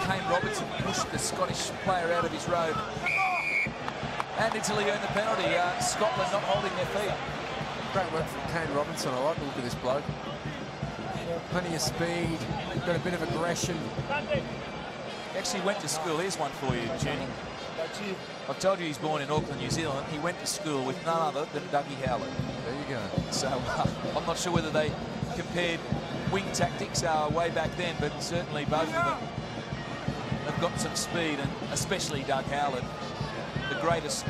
Kane Robertson pushed the Scottish player out of his road. And until he earned the penalty, Scotland not holding their feet. Great work from Kane Robinson. I like the look of this bloke. Plenty of speed, got a bit of aggression. He actually went to school. Here's one for you, Junie. I told you he's born in Auckland, New Zealand. He went to school with none other than Dougie Howlett. There you go. So I'm not sure whether they compared wing tactics way back then, but certainly both of them have got some speed, and especially Doug Howlett, the greatest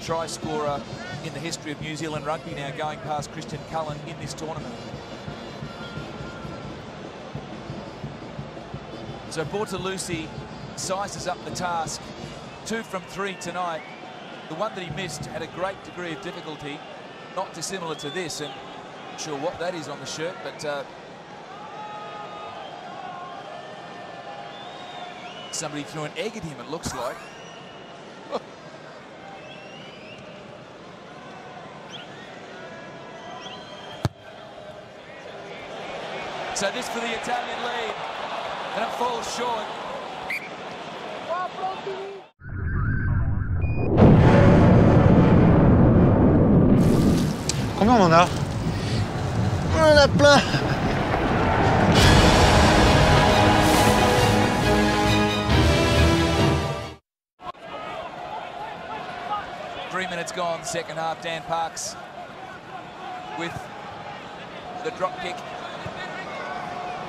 try scorer in the history of New Zealand rugby now, going past Christian Cullen in this tournament. So Bortolussi sizes up the task. 2 from 3 tonight. The one that he missed had a great degree of difficulty, not dissimilar to this, and not sure what that is on the shirt, but somebody threw an egg at him, it looks like. So this for the Italian lead, and it falls short. Combien on en a? On en a plein. Three minutes gone, second half. Dan Parks with the drop kick.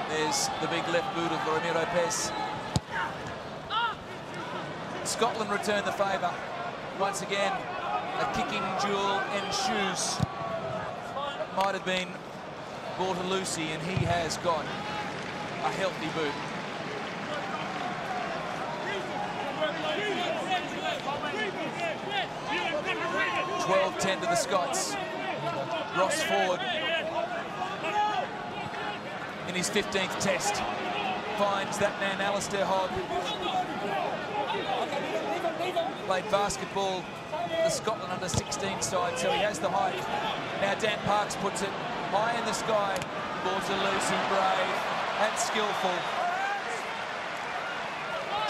There's the big left boot of Ramiro Pes. Scotland return the favour. Once again, a kicking duel ensues. It might have been Bortolussi, and he has got a healthy boot. 12-10 to the Scots. Ross Ford, in his 15th test, finds that man Alistair Hogg. Played basketball the Scotland under-16 side, so he has the height. Now Dan Parks puts it high in the sky. Bortolussi, brave and skillful.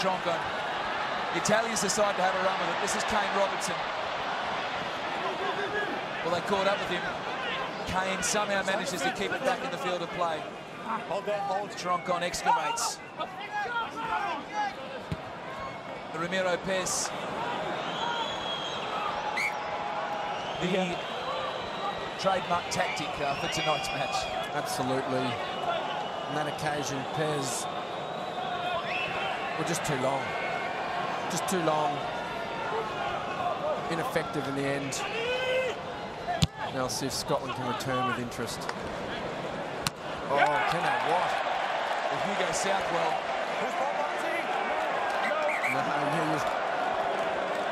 Tronco. The Italians decide to have a run with it. This is Kane Robertson. Well, they caught up with him. Kane somehow manages to keep it back in the field of play. Hold that, hold. Troncon excavates. The Ramiro Pes. The trademark tactic for tonight's match. Absolutely. On that occasion, Pes were just too long. Just too long. Ineffective in the end. Now let's see if Scotland can return with interest. Oh, can they what? Well, Hugo Southwell. No,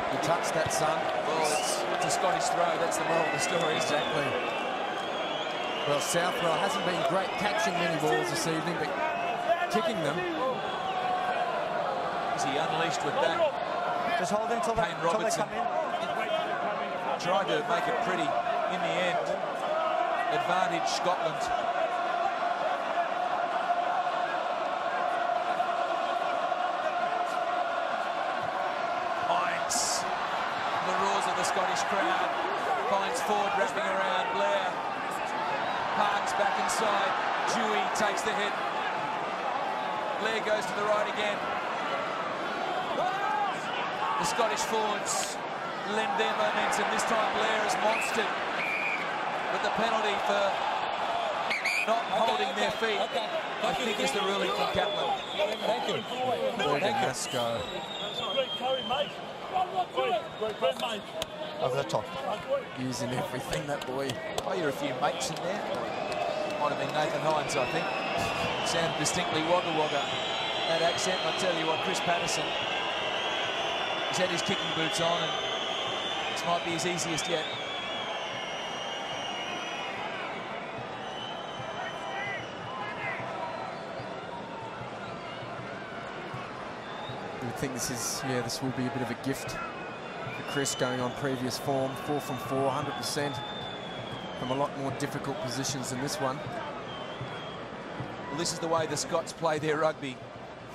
you touched that, son. Well, it's a Scottish throw. That's the moral of the story. Exactly. Well, Southwell hasn't been great catching many balls this evening, but kicking them. Is he unleashed with that? Just hold him till Kane Robertson come in. tried to make it pretty in the end. Advantage Scotland. Hines, the roars of the Scottish crowd, finds Ford wrapping around Blair. Parks back inside. Dewey takes the hit. Blair goes to the right again. The Scottish forwards lend their momentum. This time Blair is monstered. But the penalty for not holding their feet, I think, is the ruling from Kaplan. Thank you. Thank you. Over the top. Using everything, that boy. Oh, you're a few mates in there. Might have been Nathan Hines, I think. Sounded distinctly Wagga Wagga. That accent, I tell you what, Chris Patterson, he's had his kicking boots on, and this might be his easiest yet. I think this is, this will be a bit of a gift for Chris, going on previous form. 4 from 4, 100% from a lot more difficult positions than this one. Well, this is the way the Scots play their rugby.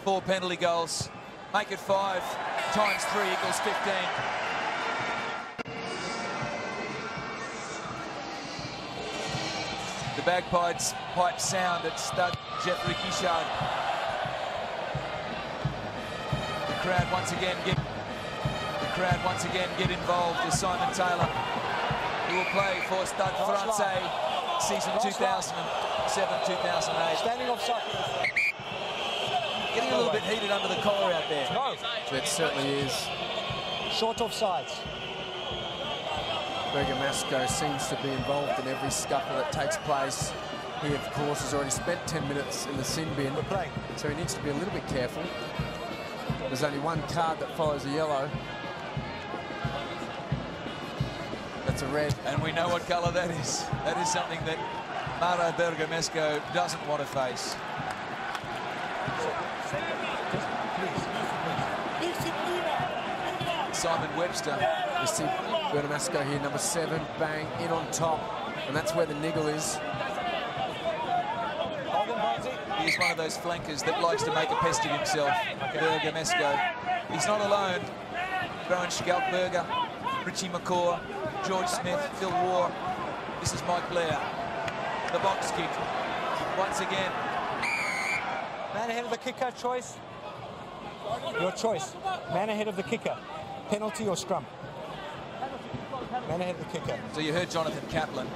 4 penalty goals. Make it 5 times 3 equals 15. The bagpipes sound at stud Jeffrey Guichard. The crowd once again get involved as Simon Taylor, who will play for Stade Francais season 2007-2008. Standing offside. Getting a little bit heated under the collar out there. No. It certainly is. Short offsides. Bergamasco seems to be involved in every scuffle that takes place. He, of course, has already spent 10 minutes in the sin bin, so he needs to be a little bit careful. There's only one card that follows a yellow. That's a red. And we know what colour that is. That is something that Mauro Bergamasco doesn't want to face. Simon Webster. You see Bergamasco here, number 7, bang, in on top, and that's where the niggle is. He's one of those flankers that likes to make a pest of himself, Bergamasco. He's not alone. Rowan Schalkberger, Richie McCaw, George Smith, Phil Waugh. This is Mike Blair. The box kick. Once again. Man ahead of the kicker, choice. Your choice. Man ahead of the kicker. Penalty or scrum? Man ahead of the kicker. So you heard Jonathan Kaplan.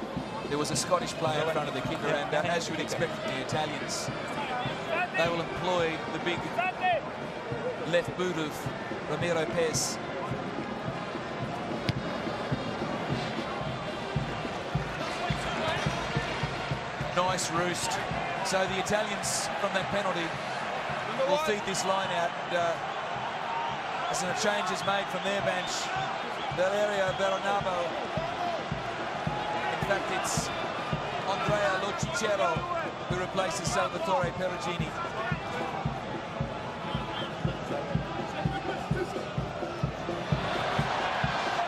There was a Scottish player in front of the kicker, and as you would expect from the Italians, they will employ the big left boot of Ramiro Pez. Nice roost. So the Italians from that penalty will feed this line out. As a change is made from their bench, Valerio Bernabo. In fact, it's Andrea Locicero who replaces Salvatore Perugini.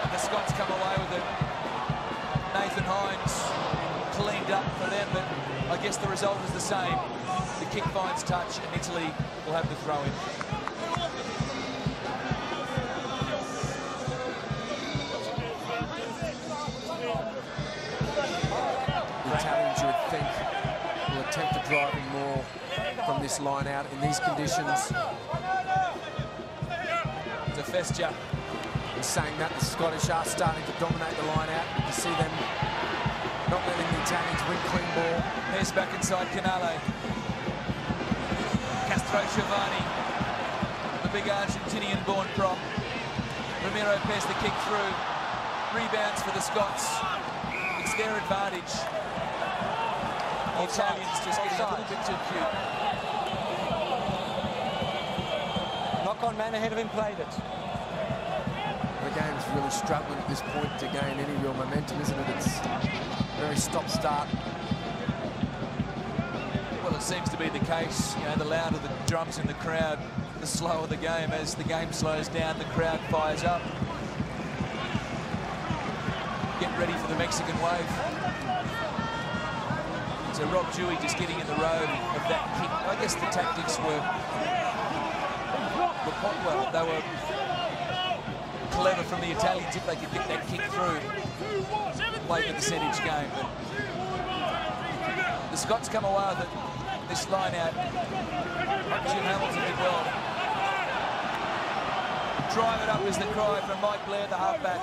And the Scots come away with it. Nathan Hines cleaned up for them, but I guess the result is the same. The kick finds touch, and Italy will have the throw-in. Italians, you would think, will attempt to drive in more from this line out in these conditions. To Festia. In saying that, the Scottish are starting to dominate the line out. You can see them not letting the Italians win clean ball. Here's back inside Canale. Castro Giovanni, the big Argentinian-born prop. Ramiro Pez the kick through. Rebounds for the Scots. It's their advantage. The Italians just getting a little bit too cute. Knock on, man ahead of him played it. The game's really struggling at this point to gain any real momentum, isn't it? It's very stop-start. Well, it seems to be the case. You know, the louder the drums in the crowd, the slower the game. As the game slows down, the crowd fires up. Get ready for the Mexican wave. So Rob Dewey just getting in the road of that kick. I guess the tactics were well, they were clever from the Italians if they could get that kick through late in the percentage game. But the Scots come away with it. This line out. Jim Hamilton did well. Drive it up is the cry from Mike Blair, the halfback.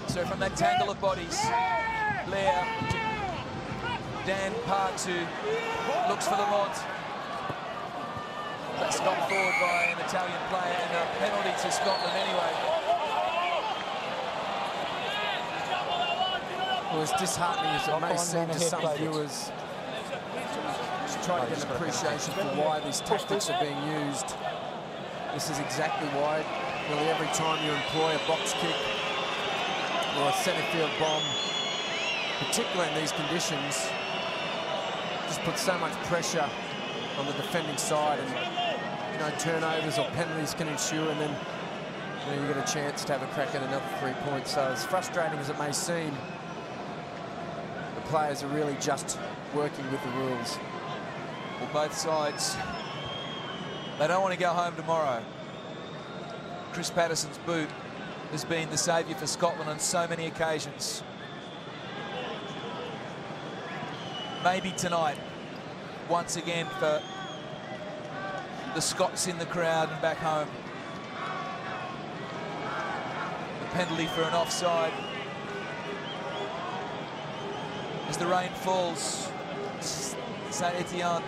So from that tangle of bodies, Blair to Dan Parks, who looks for the Mont. That's knocked forward by an Italian player, and a penalty to Scotland anyway. Well, as disheartening as it may seem to some viewers, to try to get an appreciation for why these tactics are being used. This is exactly why. Nearly every time you employ a box kick or a centre field bomb, particularly in these conditions, just puts so much pressure on the defending side, and turnovers or penalties can ensue, and then you get a chance to have a crack at another 3 points. So as frustrating as it may seem, the players are really just working with the rules. Well, both sides, they don't want to go home tomorrow. Chris Patterson's boot has been the saviour for Scotland on so many occasions. Maybe tonight, once again, for the Scots in the crowd and back home. The penalty for an offside. As the rain falls, Saint-Étienne